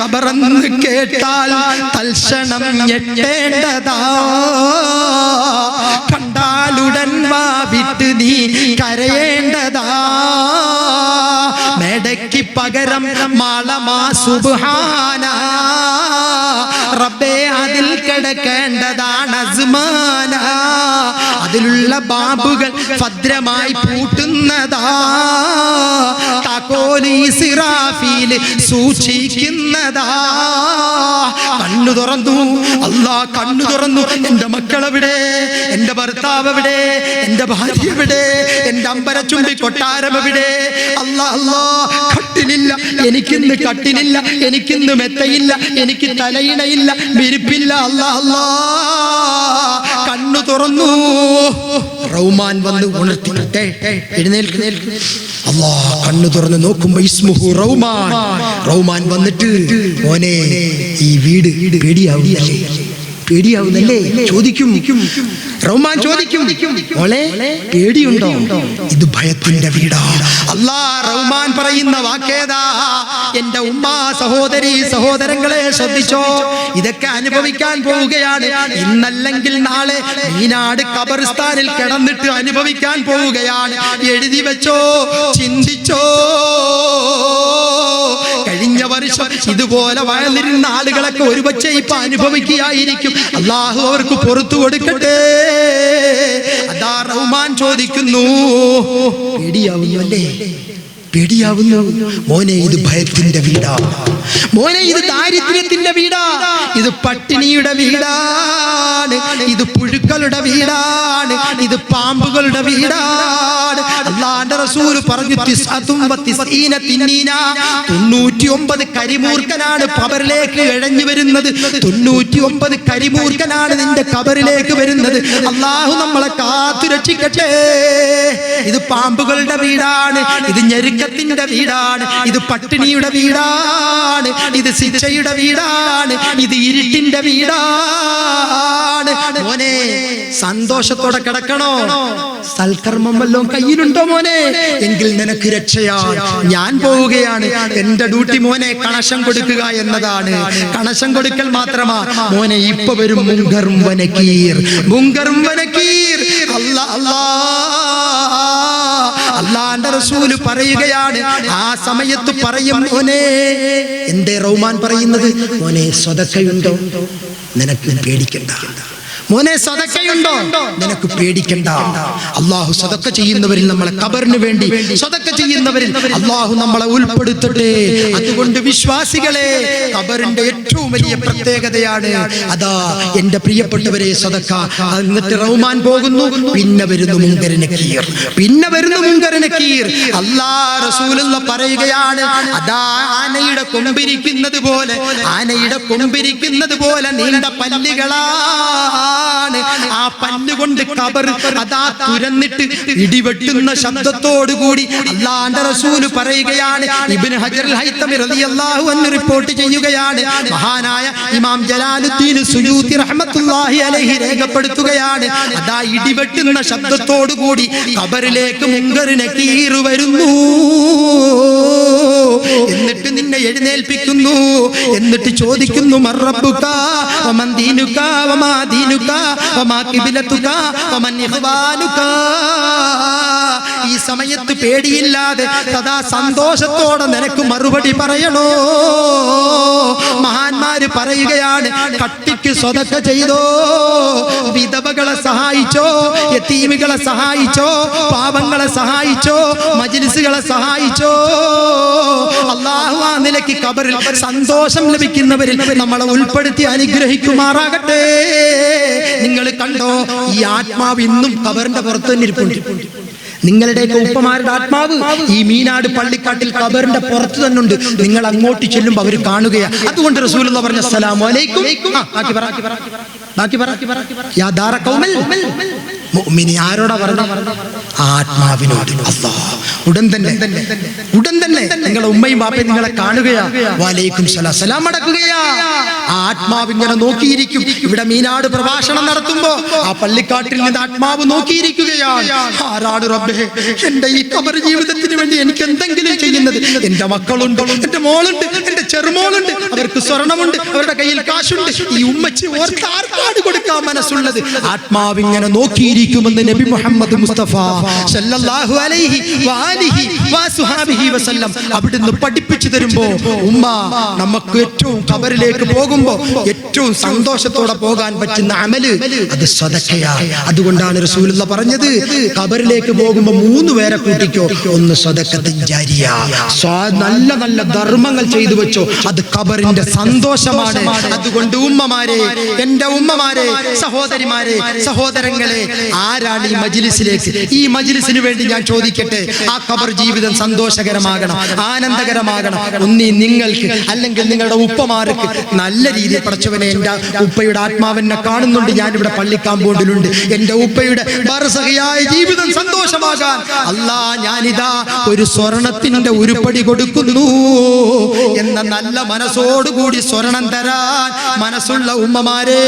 ഖബറെന്ന് കേട്ടാൽ തൽക്ഷണം ഞെട്ടേണ്ടതാ. കണ്ടാലുടൻ വാവിട്ട് നീ കരയേണ്ടതാ. മേടയ്ക്ക് പകരം മാളമാ സുബ്ഹാന. റബ്ബേ അതിൽ കിടക്കേണ്ടതാണ് അസ്മാന. അതിലുള്ള ബാബുകൾ ഭദ്രമായി പൂട്ടുന്നതാ. താക്കോലി ഇസ്രാഫീൽ സൂക്ഷിക്കുന്നതാ. കണ്ണു തുറന്നു അല്ലാ, കണ്ണു തുറന്നു. എന്റെ മക്കളെവിടെ? എന്റെ ഭർത്താവ് എവിടെ? എന്റെ ഭാര്യ എവിടെ? എന്റെ അമ്പരച്ചുണ്ടി കൊട്ടാരം എവിടെ? അല്ലാ അല്ലാ, കട്ടിലില്ല എനിക്കിന്ന്, കട്ടിലില്ല എനിക്കിന്ന്, മെത്തയില്ല എനിക്ക്, തലയിണയില്ല, വിരിപ്പില്ല. അല്ലാ അല്ലാ, കണ്ണു തുറന്നു. റൗമാൻ വന്ന് ഉണർത്തി, എഴുന്നേൽക്ക്. അല്ലാ, കണ്ണു തുറന്ന് നോക്കുമ്പോ ഇസ്മുഹു റൗമാൻ. റൗമാൻ വന്നിട്ട്, മോനെ ഈ വീട് പേടിയാവുന്നല്ലേ? പേടിയാവുന്നല്ലേ ചോദിക്കും. റഹ്മാൻ ചോദിക്കും, മോളെ പേടിയുണ്ടോ? ഇത് ഭയത്തിന്റെ വീടാ. അല്ലാ, റഹ്മാൻ പറയുന്ന വാക്കേതാ? എന്റെ ഉമ്മ, സഹോദരി, സഹോദരങ്ങളെ ശ്രദ്ധിച്ചോ, ഇതൊക്കെ അനുഭവിക്കാൻ പോവുകയാണ്. ഇന്നല്ലെങ്കിൽ നാളെ മീനാട് ഖബർസ്ഥാനിൽ കിടന്നിട്ട് അനുഭവിക്കാൻ പോവുകയാണ്. എഴുതി വെച്ചോ, ചിന്തിച്ചോ. കഴിഞ്ഞ വർഷം ഇതുപോലെ വളർന്നിരുന്ന ആളുകളൊക്കെ ഒരുപക്ഷെ ഇപ്പൊ അനുഭവിക്കുകയായിരിക്കും. അല്ലാഹു അവർക്ക് പുറത്തു കൊടുക്കട്ടെ. അതാ റഹ്മാൻ ചോദിക്കുന്നു, പേടിയാവുന്നു അല്ലേ? പേടിയാവുന്നു മോനെ, ഇത് ഭയത്തിന്റെ വീടാ. മോനെ, ഇത് ദാരിദ്ര്യത്തിന്റെ വീടാ. ഇത് പട്ടിണിയുടെ വീടാണ്. ഇത് പുഴുക്കളുടെ വീടാണ്. ഇത് പാമ്പുകളുടെ വീടാണ്. അല്ലാഹുവിന്റെ റസൂൽ പറഞ്ഞു, 99 കരിമൂർഖനാണ് ഖബറിലേക്ക് ഇഴഞ്ഞു വരുന്നത്. 99 കരിമൂർഖനാണ് നിന്റെ ഖബറിലേക്ക് വരുന്നത്. അല്ലാഹു നമ്മളെ കാത്തു രക്ഷിക്കട്ടെ. ഇത് പാമ്പുകളുടെ വീടാണ്. ഇത് ഞെരുക്കത്തിന്റെ വീടാണ്. ഇത് പട്ടിണിയുടെ വീടാണ്. ഇത് ശിക്ഷയുടെ വീടാണ്. ഇത് ഇരുട്ടിന്റെ വീടാണ്. മോനെ, സന്തോഷത്തോടെ കിടക്കണോ? സൽക്കർമ്മം വല്ലതും കയ്യിലുണ്ടോ മോനെ? എങ്കിൽ നിനക്ക് രക്ഷയാണ്. ഞാൻ പോവുകയാണ്. എന്റെ ഡ്യൂട്ടി മോനെ കണക്ഷൻ കൊടുക്കുക എന്നതാണ്. കണക്ഷൻ കൊടുക്കൽ മാത്രമാ മോനെ. ഇപ്പൊ വരും മുങ്കറും വനക്കീർ, മുങ്കറും വനക്കീർ. അല്ലാ അല്ലാ, അല്ലാഹുവിന്റെ റസൂൽ പറയുകയാണ്. ആ സമയത്ത് പറയും, മോനെ, എന്തേ റഹ്മാൻ പറയുന്നത്? മോനെ, സദഖയുണ്ടോ? നിനക്ക് പേടിക്കണ്ട. മോനെ, സദഖയുണ്ടോ? നിനക്ക് പേടിക്കണ്ട. അല്ലാഹു സദഖ ചെയ്യുന്നവരിൽ, നമ്മളെ ഖബറിന് വേണ്ടി സദഖ ചെയ്യുന്നവരിൽ അല്ലാഹു നമ്മളെ ഉൾപ്പെടുത്തട്ടെ. അതുകൊണ്ട് വിശ്വാസികളെ, ഖബറിന്റെ ഏറ്റവും വലിയ പ്രത്യേകതയാണ് അതാ, എന്റെ പ്രിയപ്പെട്ടവരെ, സദഖ. എന്നിട്ട് റഹ്മാൻ പോകുന്നു. പിന്നെ വരുന്നു മുങ്കർ നക്കീർ. പിന്നെ വരുന്നു മുങ്കർ നക്കീർ. അല്ലാഹു റസൂലുള്ള പറയുകയാണ്, അതാ ആനയുടെ കൊമ്പിരിക്കുന്നത് പോലെ, ആനയുടെ കൊമ്പിരിക്കുന്നത് പോലെ നീണ്ട പല്ലുകളാ. ആ പല്ലുകൊണ്ട് ഖബർ അതാ തുരന്നിട്ട് ഇടിവെട്ടുന്ന ശബ്ദത്തോടുകൂടി അല്ലാഹുവിന്റെ റസൂൽ പറയുകയാണ്. ഇബ്നു ഹജർ അൽ ഹൈതമി റളിയല്ലാഹു അൻഹു റിപ്പോർട്ട് ചെയ്യുകയാണ്. മഹാനായ ഇമാം ജലാലുദ്ദീൻ സുയൂത്തി റഹ്മത്തുള്ളാഹി അലൈഹി രേഖപ്പെടുത്തുകയാണ്, അതാ ഇടിവെട്ടുന്ന ശബ്ദത്തോടുകൂടി ഖബറിലേക്ക് മുങ്കർ നക്കീർ വരുന്നു. എന്നിട്ട് നിന്നെ എഴുന്നേൽപ്പിക്കുന്നു. എന്നിട്ട് ചോദിക്കുന്നു, മൻ റബ്ബുക വമൻ ദീനുക വമാ ദീനുക വമാ ഖിബ്ലതുക വമൻ ഇഖ്വാനുക. ഈ സമയത്ത് പേടിയില്ലാതെ സദാ സന്തോഷത്തോടെ നിനക്ക് മറുപടി പറയണോ? മഹാന്മാര് പറയുകയാണ്, കട്ടിക്ക് സ്വതക്ക ചെയ്തോ, വിധവകളെ സഹായിച്ചോ, യതീമികളെ സഹായിച്ചോ, പാവങ്ങളെ സഹായിച്ചോ, മജ്ലിസുകളെ സഹായിച്ചോ. അല്ലാഹു ആ നിലയ്ക്ക് ഖബറിൽ സന്തോഷം ലഭിക്കുന്നവരിൽ നമ്മളെ ഉൾപ്പെടുത്തി അനുഗ്രഹിക്കുമാറാകട്ടെ. നിങ്ങൾ കണ്ടോ, ഈ ആത്മാവ് ഇന്നും ഖബറിന്റെ പുറത്ത് തന്നെ ഇരിപ്പുണ്ട്. നിങ്ങളുടെയൊക്കെ ഉപ്പമാരുടെ ആത്മാവ് ഈ മീനാട് പള്ളിക്കാട്ടിൽ ഖബറിന്റെ പുറത്ത് തന്നെ ഉണ്ട്. നിങ്ങൾ അങ്ങോട്ട് ചെല്ലുമ്പോൾ അവർ കാണുകയാണ്. അതുകൊണ്ട് റസൂലുള്ളാഹി പറഞ്ഞു, അസ്സലാമു അലൈക്കും. യാ ദാറ ഖൗമിൽ മുഅ്മിനി. ആരോടാ പറഞ്ഞു? ആത്മാവിനോട്. അല്ലാഹ് ഉടൻ തന്നെ നിങ്ങളെ ഉമ്മയും ബാപ്പയും നിങ്ങളെ കാണുകയാ. വഅലൈക്കും സലാം, സലാം അടക്കുകയാ. ആ ആത്മാവ് ഇങ്ങനെ നോക്കിയിരിക്കും. ഇവിടെ മീനാട് പ്രഭാഷണം നടത്തുമ്പോ ആ പള്ളിക്കാട്ടിൽ നിന്ന് ആത്മാവ് നോക്കിയിരിക്കുകയാണ്. ആരാണ് റബ്ബേ എന്റെ ഈ ഖബർ ജീവിതത്തിന് വേണ്ടി എനിക്ക് എന്തെങ്കിലും ചെയ്യുന്നത്? എന്റെ മക്കളുണ്ട്, എന്റെ മോളുണ്ട്, എന്റെ ചെറുമോളുണ്ട്, അവർക്ക് സ്വർണമുണ്ട്, അവരുടെ കയ്യിൽ കാശുണ്ട്. ഈ ഉമ്മച്ചി ഓർത്ത് ആർക്കാട് കൊടുക്കാൻ മനസ്സുള്ളത്? ആത്മാവിങ്ങനെ നോക്കിയിരിക്കുമെന്ന് നബി മുഹമ്മദ് മുസ്തഫ സല്ലല്ലാഹു അലൈഹി വആലിഹി വസുഹാബിഹി വസല്ലം അവിടുന്ന് പഠിപ്പിച്ചു തരുമ്പോ, ഉമ്മ നമുക്ക് ഏറ്റവും ഖബറിലേക്ക് പോകുമ്പോ ഏറ്റവും സന്തോഷത്തോടെ പോകാൻ പറ്റുന്ന അമല് അത് സദഖയാണ്. അതുകൊണ്ടാണ് റസൂലുള്ളാഹി പറഞ്ഞത്, ഖബറിലേക്ക് പോകുമ്പോ 3 പേരെ കൂട്ടിക്കോ. ഒന്ന് സദഖത്തുൻ ജാരിയ, നല്ല നല്ല ധർമ്മങ്ങൾ ചെയ്തു വെച്ചോ, അത് ഖബറിന്റെ സന്തോഷമാണ്. അതുകൊണ്ട് ഉമ്മമാരെ, എന്റെ ഉമ്മമാരെ, സഹോദരിമാരെ, സഹോദരങ്ങളെ, ആരാണ് ഈ മജ്ലിസിലേക്ക്, ഈ മജ്ലിസിന് വേണ്ടി ഞാൻ ചോദിക്കട്ടെ, ആ ഖബർ ജീവിതം സന്തോഷകരമാകണം, ആനന്ദകരമാകണം. ഒന്നീ നിങ്ങൾക്ക് അല്ലെങ്കിൽ നിങ്ങളുടെ ഉപ്പമാർക്ക് നല്ല രീതിയിൽ പടച്ചവനെ, എന്റെ ഉപ്പയുടെ ആത്മാവിനെ കാണുന്നുണ്ട്, ഞാനിവിടെ പള്ളിക്കാമ്പോണ്ടിലുണ്ട്, എന്റെ ഉപ്പയുടെ ബർസഖിയായ ജീവിതം സന്തോഷമാകാൻ അല്ലാ ഞാനിതാ ഒരു സ്വർണത്തിന്റെ ഉരുപ്പടി കൊടുക്കുന്നു എന്ന നല്ല മനസ്സോടുകൂടി സ്വർണം തരാൻ മനസ്സുള്ള ഉമ്മമാരെ,